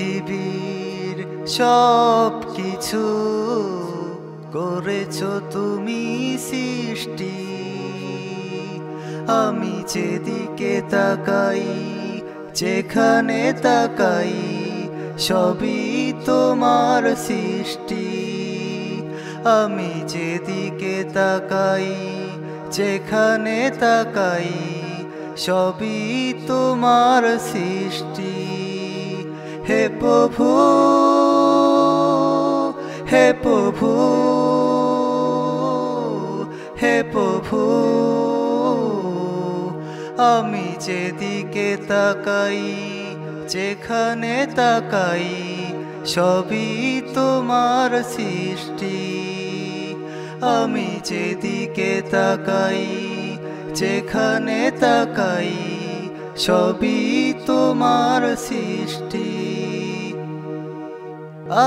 পৃথিবীর সব কিছু করেছো তুমি সৃষ্টি। আমি যেদিকে তাকাই, যেখানে তাকাই, সবই তোমার সৃষ্টি। আমি যেদিকে তাকাই, যেখানে তাকাই, সবই তোমার সৃষ্টি। হে প্রভু, হে প্রভু, হে প্রভু, আমি যেদিকে তাকাই, যেখানে তাকাই, সবই তোমার সৃষ্টি। আমি যেদিকে তাকাই, যেখানে তাকাই, সবই তোমার সৃষ্টি।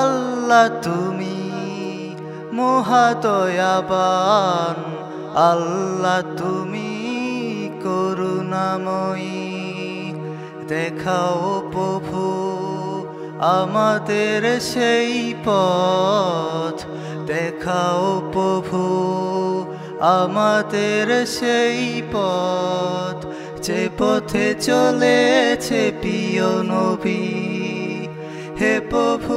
আল্লাহ তুমি মহাদয়াবান, আল্লাহ তুমি করুণাময়ী। দেখাও প্রভু আমাদের সেই পথ, দেখাও প্রভু আমাদের সেই পথ, যে পথে চলেছে প্রিয় নবী। হে প্রভু,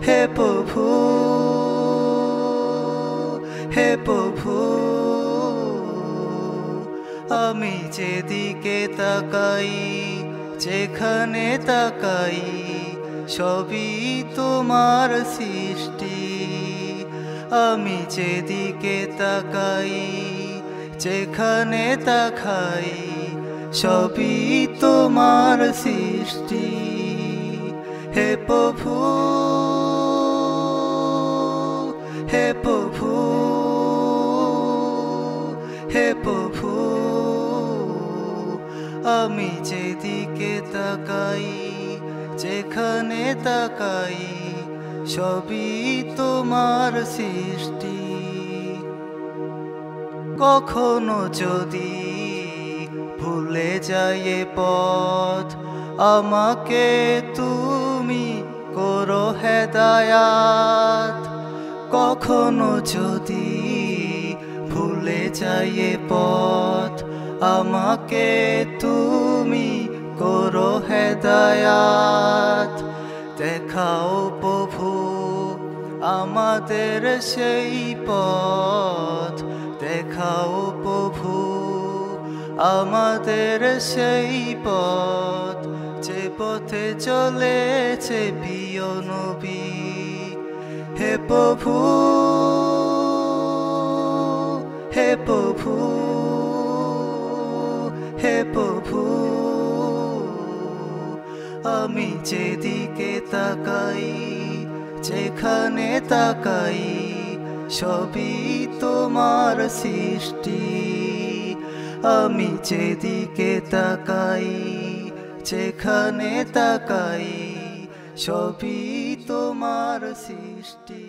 হে প্রভু, হে প্রভু, আমি যেদিকে তাকাই, যেখানে তাকাই, সবই তোমার সৃষ্টি। আমি যেদিকে তাকাই, যেখানে তাকাই, সবই তোমার সৃষ্টি। হে প্রভু, হে প্রভু, হে প্রভু, আমি যেদিকে তাকাই, যেখানে তাকাই, সবই তোমার সৃষ্টি। কখনো যদি ভুলে যাই পথ, আমাকে তুমি করো হেদায়াত। কখনো যদি ভুলে যাই পথ, আমাকে তুমি করো হেদায়াত। দেখাও প্রভু আমাদের সেই পথ, দেখাও প্রভু আমাদের সেই পথ, যে পথে চলেছে প্রিয় নবী। হে প্রভু, হে প্রভু, হে প্রভু, আমি যেদিকে তাকাই, যেখানে তাকাই, সবই তোমার সৃষ্টি। আমি যেদিকে তাকাই, যেখানে তাকাই, সবই তোমার সৃষ্টি।